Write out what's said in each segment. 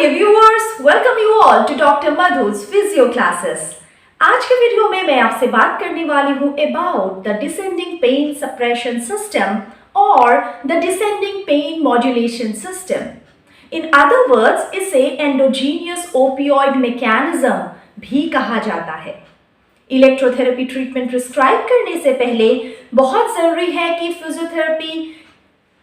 dear viewers, welcome you all to Dr. Madhu's Physio Classes. आज के video में मैं आपसे बात करने वाली हूँ about the descending pain suppression system or the descending pain modulation system. In other words, इसे endogenous opioid mechanism भी कहा जाता है. इलेक्ट्रोथेरेपी ट्रीटमेंट प्रिस्क्राइब करने से पहले बहुत ज़रूरी है कि फिजियोथेरेपी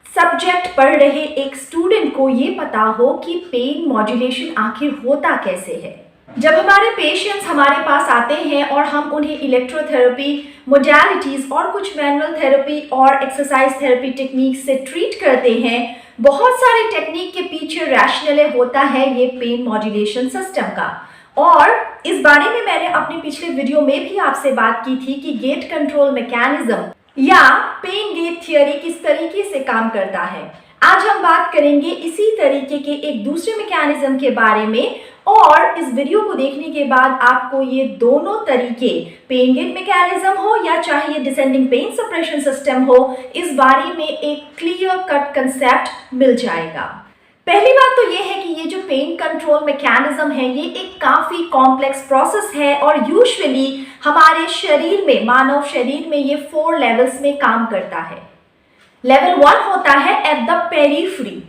सब्जेक्ट पढ़ रहे एक स्टूडेंट को ये पता हो कि पेन मॉड्यूलेशन आखिर होता कैसे है. जब हमारे पेशेंट्स हमारे पास आते हैं और हम उन्हें इलेक्ट्रोथेरेपी मोडालिटीज़ और कुछ मैनुअल थेरेपी और एक्सरसाइज थेरेपी टेक्निक से ट्रीट करते हैं, बहुत सारे टेक्निक के पीछे रैशनल होता है ये पेन मॉड्यूलेशन सिस्टम का. और इस बारे में मैंने अपने पिछले वीडियो में भी आपसे बात की थी कि गेट कंट्रोल मैकेनिज्म या पेन गेट थियरी किस तरीके से काम करता है. आज हम बात करेंगे इसी तरीके के एक दूसरे मैकेनिज्म के बारे में, और इस वीडियो को देखने के बाद आपको ये दोनों तरीके, पेन गेट मैकेनिज्म हो या चाहे ये डिसेंडिंग पेन सप्रेशन सिस्टम हो, इस बारे में एक क्लियर कट कंसेप्ट मिल जाएगा. पहली बात तो ये है कि ये जो पेन कंट्रोल मैकेनिज्म है ये एक काफ़ी कॉम्प्लेक्स प्रोसेस है और यूजुअली हमारे शरीर में, मानव शरीर में ये 4 लेवल्स में काम करता है. लेवल 1 होता है एट द पेरिफेरी.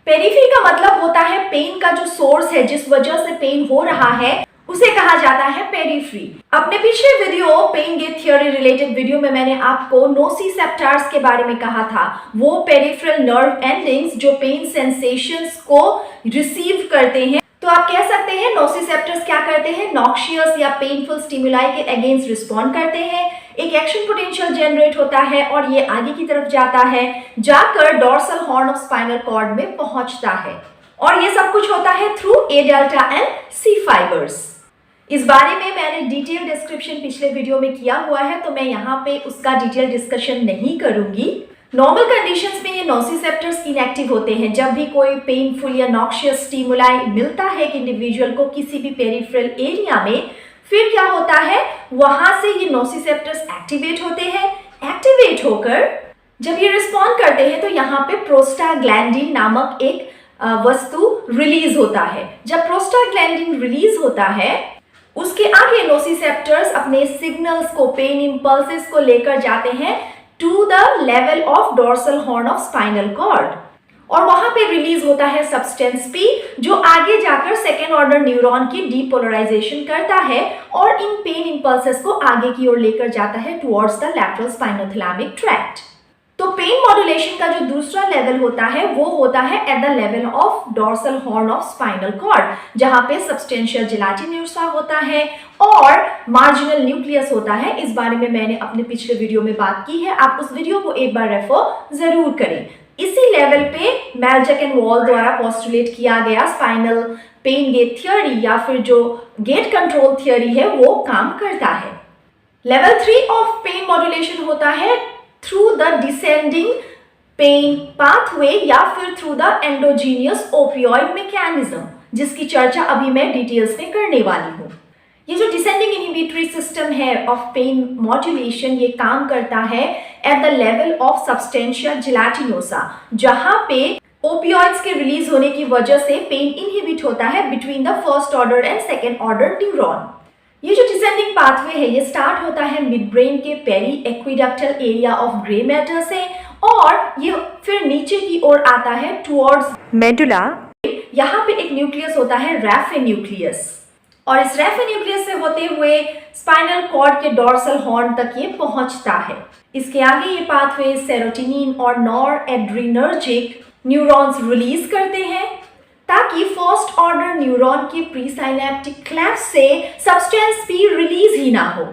पेरिफेरी का मतलब होता है पेन का जो सोर्स है, जिस वजह से पेन हो रहा है, उसे कहा जाता है पेरिफेरी. अपने पिछले video pain gate theory related video में मैंने आपको नोसिसेप्टर्स के बारे में कहा था. वो पेरिफेरल नर्व एंडिंग्स जो पेन सेंसेशंस को रिसीव करते हैं. तो आप कह सकते हैं नोसिसेप्टर्स क्या करते हैं, नॉक्शियस या पेनफुल स्टिमुलाई के अगेंस्ट रिस्पॉन्ड करते हैं. एक एक्शन पोटेंशियल जनरेट होता है और ये आगे की तरफ जाता है, जाकर dorsal horn of spinal cord में पहुंचता है. और ये सब कुछ होता है through A delta and C fibres. इस बारे में मैंने डिटेल डिस्क्रिप्शन पिछले वीडियो में किया हुआ है, तो मैं यहाँ पे उसका डिटेल डिस्कशन नहीं करूंगी. नॉर्मल कंडीशंस में ये नोसिसेप्टर्स इनएक्टिव होते हैं. जब भी कोई पेनफुल या नॉक्शियस स्टिमुलाई मिलता है एक इंडिविजुअल को किसी भी पेरिफेरल एरिया में, फिर क्या होता है, वहां से ये नोसिसेप्टर्स एक्टिवेट होते हैं. एक्टिवेट होकर जब ये रिस्पॉन्ड करते हैं तो यहाँ पे प्रोस्टाग्लैंडिन नामक एक वस्तु रिलीज होता है. जब प्रोस्टाग्लैंडिन रिलीज होता है, उसके आगे नोसिसेप्टर्स अपने सिग्नल्स को, पेन इंपल्सेस को लेकर जाते हैं to the level of dorsal horn of spinal cord, और वहां पे रिलीज होता है सब्सटेंस पी, जो आगे जाकर सेकेंड ऑर्डर न्यूरॉन की डीपोलराइजेशन करता है और इन पेन इंपल्सेस को आगे की ओर लेकर जाता है towards the lateral spinothalamic tract. तो पेन मॉड्यूलेशन का जो दूसरा लेवल होता है वो होता है at the level of dorsal horn of spinal cord, जहां पे सब्सटेंशियल जेलाटिनोसा होता है और मार्जिनल न्यूक्लियस होता है. इस बारे में मैंने अपने पिछले वीडियो में बात की है, आप उस वीडियो को एक बार रेफर जरूर करें. इसी लेवल पे मेल्जक एंड वॉल द्वारा पोस्टुलेट किया गया स्पाइनल पेन गेट थियरी या फिर जो गेट कंट्रोल थियरी है वो काम करता है. लेवल 3 ऑफ पेन मॉड्यूलेशन होता है through the descending pain pathway या फिर through the endogenous opioid mechanism, जिसकी चर्चा अभी मैं डिटेल्स में करने वाली हूँ. ये जो डिसेंडिंग इनहिबिटरी सिस्टम है ऑफ पेन मॉड्यूलेशन, ये काम करता है at the level of substantia gelatinosa, जहां पे ओपियोइड्स के रिलीज होने की वजह से पेन इनहिबिट होता है between the first order and second order neuron. ये जो डिसेंडिंग पाथवे है ये स्टार्ट होता है मिड ब्रेन के periaqueductal area of grey matter से, और ये फिर नीचे की ओर आता है टुवर्ड्स मेडुला. यहाँ पे एक न्यूक्लियस होता है रैफे न्यूक्लियस, और इस रैफे न्यूक्लियस से होते हुए स्पाइनल कॉर्ड के डॉर्सल हॉर्न तक ये पहुंचता है. इसके आगे ये पाथवे सेरोटोनिन और नॉर एड्रीनर्जिक न्यूरॉन्स रिलीज करते हैं ताकि फर्स्ट ऑर्डर न्यूरॉन के प्रीसाइनेप्टिक क्लैफ्ट से सब्सटेंस पी रिलीज ही ना हो.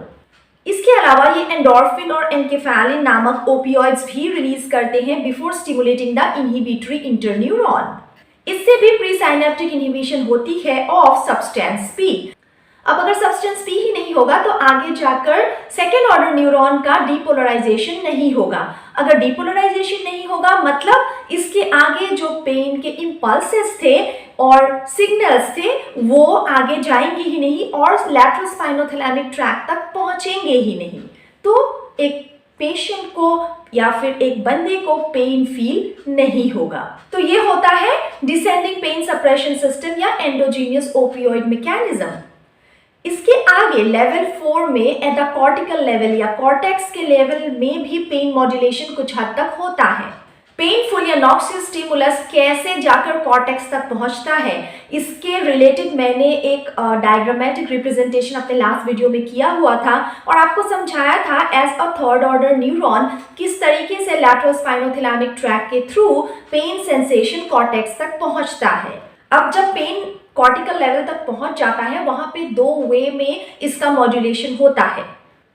इसके अलावा ये एंडोर्फिन और एनकेफेलिन नामक ओपियोइड्स भी रिलीज करते हैं before stimulating the inhibitory interneuron. इससे भी प्रीसाइनेप्टिक इनहिबिशन होती है ऑफ सब्सटेंस पी. अब अगर सब्सटेंस पी ही नहीं होगा तो आगे जाकर सेकेंड ऑर्डर न्यूरॉन का डीपोलराइजेशन नहीं होगा. अगर डीपोलराइजेशन नहीं होगा मतलब इसके आगे जो पेन के इंपल्सेस थे और सिग्नल्स थे वो आगे जाएंगे ही नहीं और लैटरल स्पाइनोथैलेमिक ट्रैक्ट तक पहुंचेंगे ही नहीं. तो एक पेशेंट को या फिर एक बंदे को पेन फील नहीं होगा। तो ये होता है डिसेंडिंग पेन सप्रेशन सिस्टम या एंडोजीनियस ओपियोइड मैकेनिज्म। इसके आगे लेवल 4 में एट द कॉर्टिकल लेवल या कॉर्टेक्स के लेवल में भी पेन मॉड्यूलेशन कुछ हद तक होता है। पेनफुल या नॉक्सियस स्टिमुलस कैसे जाकर कॉर्टेक्स तक पहुंचता है, इसके रिलेटेड मैंने एक डायग्रामेटिक रिप्रेजेंटेशन अपने लास्ट वीडियो में किया हुआ था और आपको समझाया था as a third order neuron किस तरीके से लैटरल स्पाइनोथैलेमिक ट्रैक के थ्रू पेन सेंसेशन कॉर्टेक्स तक पहुंचता है। अब जब पेन कॉर्टिकल लेवल तक पहुंच जाता है, वहां पे 2 वे में इसका मॉड्यूलेशन होता है।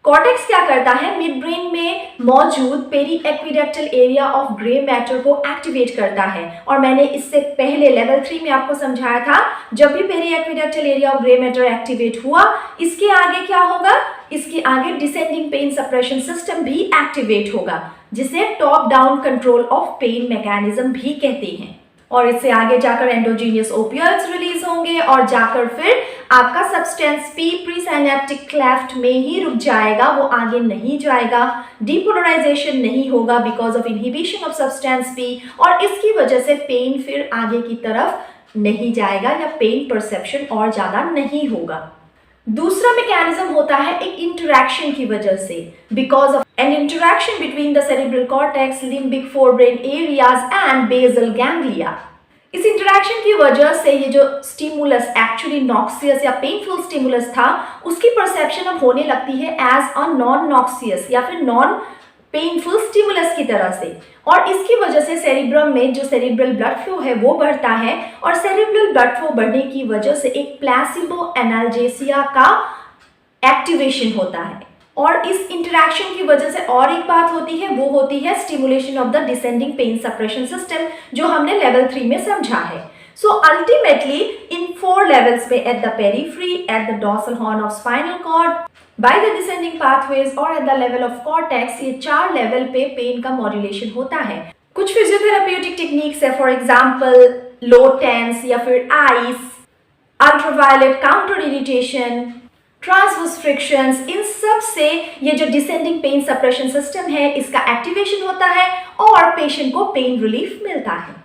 कॉर्टेक्स क्या करता है, मिड ब्रेन में मौजूद periaqueductal area of grey matter को एक्टिवेट करता है और मैंने इससे पहले लेवल 3 में आपको समझाया था जब भी periaqueductal area of grey matter activate हुआ, इसके आगे क्या होगा, इसके आगे डिसेंडिंग पेन सप्रेशन सिस्टम भी एक्टिवेट होगा, जिसे top down control of pain mechanism भी कहते हैं। और इससे आगे जाकर एंडोजीनियस ओपियोइड्स रिलीज होंगे और जाकर फिर आपका सब्सटेंस पी प्रीसाइनेप्टिक क्लेफ्ट में ही रुक जाएगा, वो आगे नहीं जाएगा, डीपोलराइजेशन नहीं होगा because of inhibition of substance P, और इसकी वजह से पेन फिर आगे की तरफ नहीं जाएगा या पेन परसेप्शन और ज्यादा नहीं होगा। दूसरा मैकेनिज्म होता है एक इंटरैक्शन की वजह से, because of an interaction between the cerebral cortex, limbic forebrain areas and basal ganglia. इस इंटरैक्शन की वजह से ये जो स्टिमुलस एक्चुअली नॉक्सियस या पेनफुल स्टिमुलस था, उसकी परसेप्शन अब होने लगती है एज अ नॉन नॉक्सियस या फिर नॉन पेनफुल स्टिमुलस की तरह से, और इसकी वजह से सेरिब्रम में जो सेरिब्रल ब्लड फ्लो है वो बढ़ता है और सेरिब्रल ब्लड फ्लो बढ़ने की वजह से एक प्लेसिबो एनाल्जेसिया का एक्टिवेशन होता है। और इस इंटरैक्शन की वजह से और एक बात होती है, वो होती है stimulation of the descending pain suppression system, जो हमने लेवल 3 में समझा है। सो अल्टीमेटली इन 4 लेवल्स में, at the periphery, at the dorsal horn of spinal cord, by the descending pathways और at the level of cortex, ये 4 level पे pen का मॉड्यूलेशन होता है। कुछ फिजियोथेरेप्यूटिक टेक्निक्स है, फॉर एग्जांपल लो टेंस या फिर ice, ultraviolet counter irritation, transverse frictions, इन सब से ये जो डिसेंडिंग पेन सप्रेशन सिस्टम है इसका एक्टिवेशन होता है और पेशेंट को पेन रिलीफ मिलता है।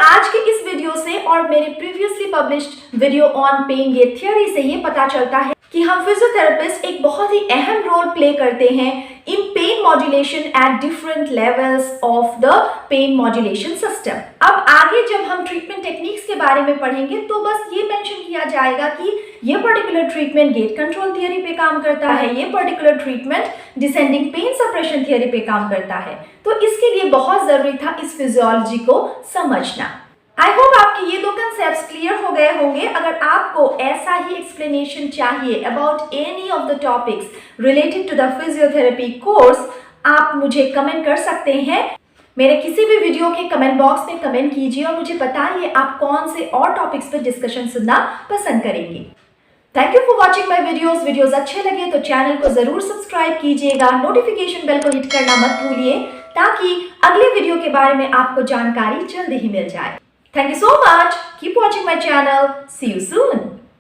आज के इस वीडियो से और मेरे previously published video on pain ये थियोरी से ये पता चलता है कि हम फिजियोथेरेपिस्ट एक बहुत ही अहम रोल प्ले करते हैं in pain modulation at different levels of the pain modulation system. अब आगे जब हम ट्रीटमेंट टेक्निक्स के बारे में पढ़ेंगे तो बस ये मेंशन किया जाएगा कि ये particular treatment gate control theory पे काम करता है, ये particular treatment descending pain suppression theory पे काम करता है। तो इसके लिए बहुत जरूरी था इस फिजियोलॉजी को समझना। आई होप आपके ये 2 कंसेप्ट्स क्लियर हो गए होंगे। अगर आपको ऐसा ही एक्सप्लेनेशन चाहिए about any of the topics related to the physiotherapy course, आप मुझे कमेंट कर सकते हैं। मेरे किसी भी वीडियो के कमेंट बॉक्स में कमेंट कीजिए और मुझे बताइए आप कौन से और टॉपिक्स पर डिस्कशन सुनना पसंद करेंगे। Thank you for watching my videos अच्छे लगे तो चैनल को जरूर सब्सक्राइब कीजिएगा, नोटिफिकेशन बेल को हिट करना मत भूलिए ताकि अगले वीडियो के बारे में आपको जानकारी जल्दी ही मिल जाए। Thank you so much. Keep watching my channel. See you soon.